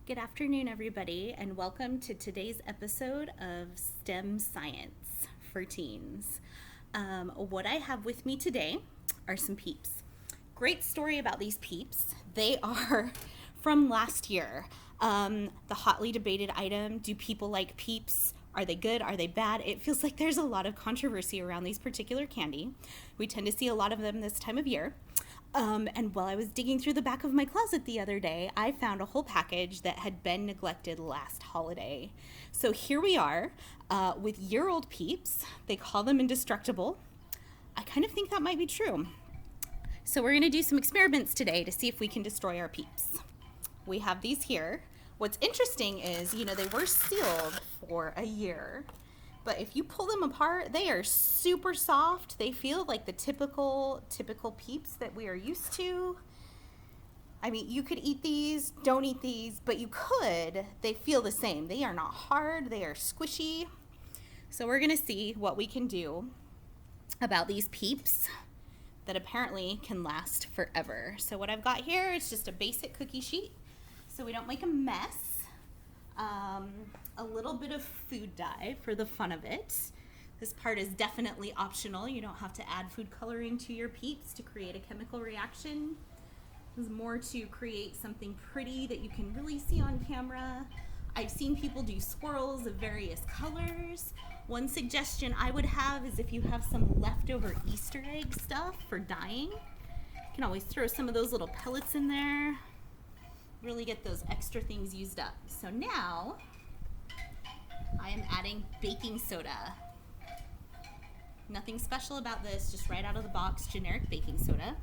Good afternoon, everybody, and welcome to today's episode of STEM Science for Teens. What I have with me today are some Peeps. Great story about these Peeps. They are from last year. The hotly debated item, do people like Peeps? Are they good? Are they bad? It feels like there's a lot of controversy around these particular candy. We tend to see a lot of them this time of year. And while I was digging through the back of my closet the other day, I found a whole package that had been neglected last holiday. So here we are with year-old Peeps. They call them indestructible. I kind of think that might be true. So we're going to do some experiments today to see if we can destroy our Peeps. We have these here. What's interesting is, they were sealed for a year. But if you pull them apart, they are super soft. They feel like the typical Peeps that we are used to. I mean, you could eat these, don't eat these, but you could. They feel the same. They are not hard. They are squishy. So we're going to see what we can do about these Peeps that apparently can last forever. So what I've got here is just a basic cookie sheet so we don't make a mess. A little bit of food dye for the fun of it. This part is definitely optional. You don't have to add food coloring to your Peeps to create a chemical reaction. It's more to create something pretty that you can really see on camera. I've seen people do swirls of various colors. One suggestion I would have is if you have some leftover Easter egg stuff for dyeing, you can always throw some of those little pellets in there. Really get those extra things used up. So now I am adding baking soda. Nothing special about this, just right out of the box, generic baking soda.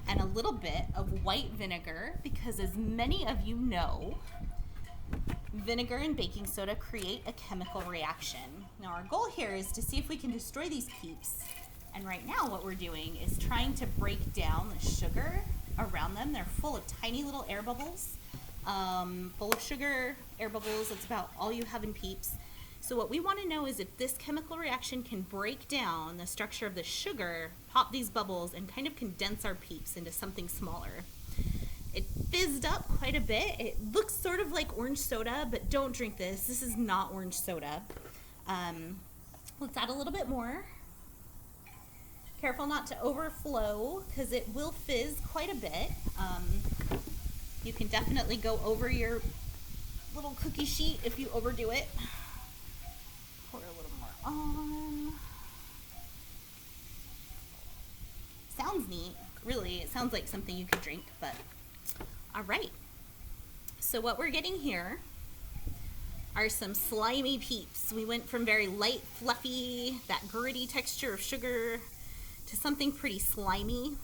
And a little bit of white vinegar, because as many of you know, vinegar and baking soda create a chemical reaction. Now our goal here is to see if we can destroy these Peeps. And right now what we're doing is trying to break down the sugar around them. They're full of tiny little air bubbles. Full of sugar, air bubbles, that's about all you have in Peeps. So what we want to know is if this chemical reaction can break down the structure of the sugar, pop these bubbles, and kind of condense our Peeps into something smaller. It fizzed up quite a bit. It looks sort of like orange soda, but don't drink this. This is not orange soda. Let's add a little bit more. Careful not to overflow because it will fizz quite a bit. You can definitely go over your little cookie sheet if you overdo it. Pour a little more on. Sounds neat. Really, it sounds like something you could drink, but all right. So what we're getting here are some slimy Peeps. We went from very light, fluffy, that gritty texture of sugar to something pretty slimy.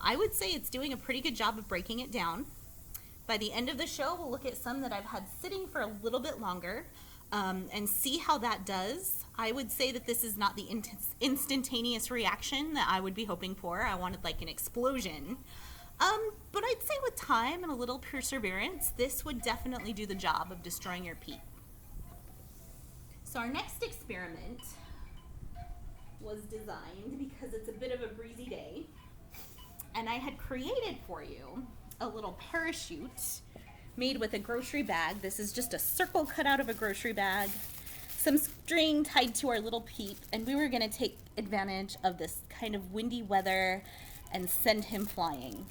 I would say it's doing a pretty good job of breaking it down. By the end of the show, we'll look at some that I've had sitting for a little bit longer and see how that does. I would say that this is not the instantaneous reaction that I would be hoping for. I wanted like an explosion. But I'd say with time and a little perseverance, this would definitely do the job of destroying your Peep. So our next experiment was designed because it's a bit of a breezy day, and I had created for you a little parachute made with a grocery bag. This is just a circle cut out of a grocery bag, some string tied to our little Peep, and we were going to take advantage of this kind of windy weather and send him flying.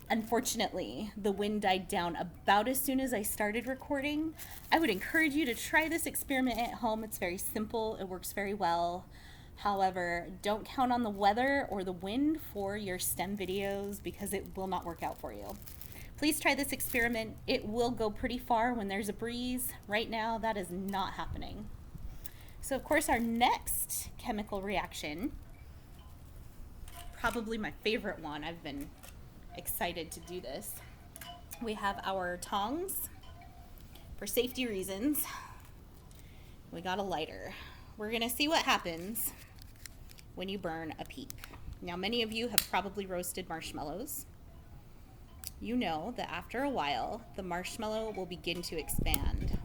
Unfortunately, the wind died down about as soon as I started recording. I would encourage you to try this experiment at home. It's very simple. It works very well. However, don't count on the weather or the wind for your STEM videos because it will not work out for you. Please try this experiment. It will go pretty far when there's a breeze. Right now, that is not happening. So, of course, our next chemical reaction, probably my favorite one, I've been excited to do this. We have our tongs. For safety reasons, we got a lighter. We're going to see what happens when you burn a Peep. Now, many of you have probably roasted marshmallows. You know that after a while, the marshmallow will begin to expand.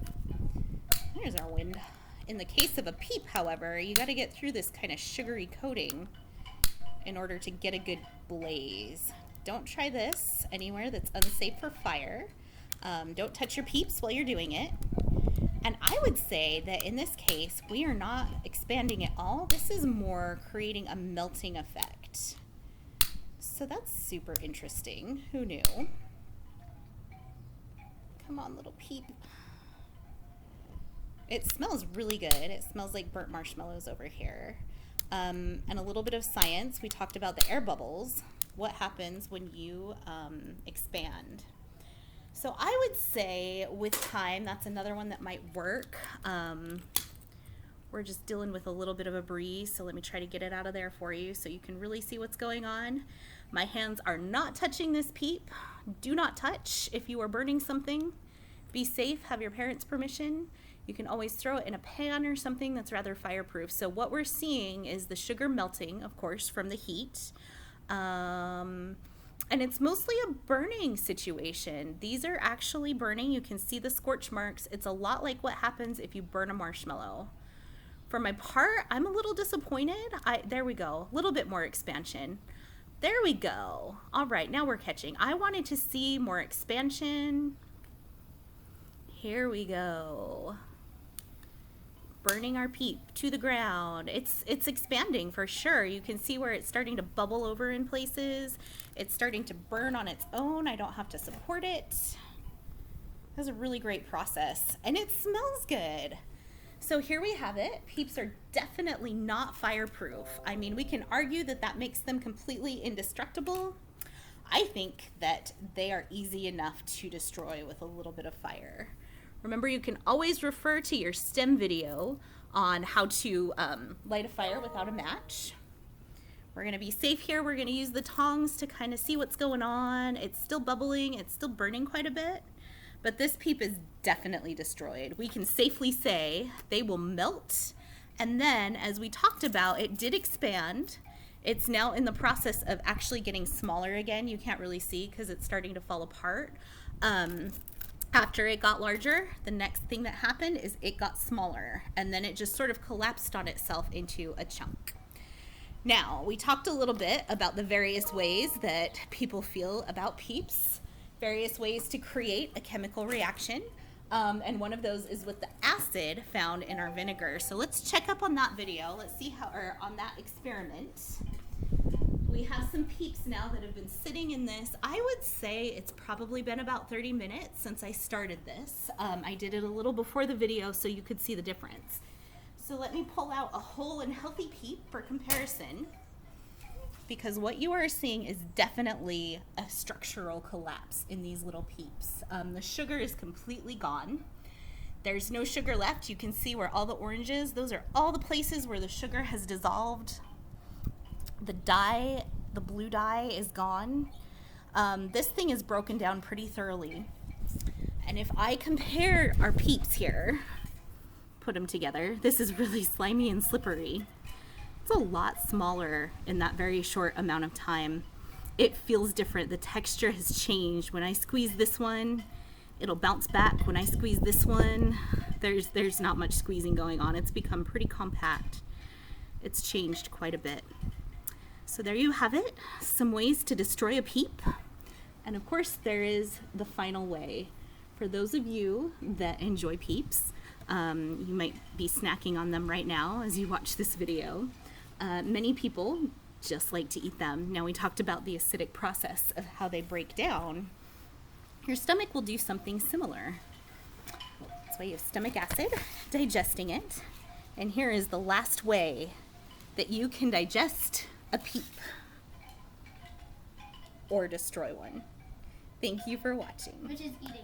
There's our wind. In the case of a Peep, however, you got to get through this kind of sugary coating in order to get a good blaze. don't try this anywhere that's unsafe for fire. Don't touch your Peeps while you're doing it. And I would say that in this case, we are not expanding it all. This is more creating a melting effect. So that's super interesting. Who knew? Come on, little Peep. It smells really good. It smells like burnt marshmallows over here. And a little bit of science. We talked about the air bubbles. What happens when you expand? So I would say with time, that's another one that might work. We're just dealing with a little bit of a breeze, so let me try to get it out of there for you so you can really see what's going on. My hands are not touching this Peep. Do not touch. If you are burning something, be safe, have your parents' permission. You can always throw it in a pan or something that's rather fireproof. So what we're seeing is the sugar melting, of course, from the heat. And it's mostly a burning situation. These are actually burning. You can see the scorch marks. It's a lot like what happens if you burn a marshmallow. For my part, I'm a little disappointed. There we go, a little bit more expansion. There we go. All right, now we're catching. I wanted to see more expansion. Here we go. Burning our Peep to the ground. It's expanding for sure. You can see where it's starting to bubble over in places. It's starting to burn on its own. I don't have to support it. That's a really great process. And it smells good. So here we have it. Peeps are definitely not fireproof. I mean, we can argue that that makes them completely indestructible. I think that they are easy enough to destroy with a little bit of fire. Remember, you can always refer to your STEM video on how to light a fire without a match. We're gonna be safe here. We're gonna use the tongs to kind of see what's going on. It's still bubbling, it's still burning quite a bit, but this Peep is definitely destroyed. We can safely say they will melt, and then, as we talked about, it did expand. It's now in the process of actually getting smaller again. You can't really see because it's starting to fall apart. After it got larger, the next thing that happened is it got smaller, and then it just sort of collapsed on itself into a chunk. Now, we talked a little bit about the various ways that people feel about Peeps, various ways to create a chemical reaction, and one of those is with the acid found in our vinegar. So let's check up on that video. Let's see how, or on that experiment. We have some Peeps now that have been sitting in this. I would say it's probably been about 30 minutes since I started this. I did it a little before the video so you could see the difference. So let me pull out a whole and healthy Peep for comparison, because what you are seeing is definitely a structural collapse in these little Peeps. The sugar is completely gone. There's no sugar left. You can see where all the oranges, those are all the places where the sugar has dissolved. The dye, the blue dye is gone. This thing is broken down pretty thoroughly. And if I compare our Peeps here, put them together, this is really slimy and slippery. It's a lot smaller in that very short amount of time. It feels different. The texture has changed. When I squeeze this one, it'll bounce back. When I squeeze this one, there's not much squeezing going on. It's become pretty compact. It's changed quite a bit. So there you have it, some ways to destroy a Peep. And of course, there is the final way. For those of you that enjoy Peeps, you might be snacking on them right now as you watch this video. Many people just like to eat them. Now, we talked about the acidic process of how they break down. Your stomach will do something similar. That's why you have stomach acid, digesting it. And here is the last way that you can digest a Peep or destroy one. Thank you for watching. Which is eating.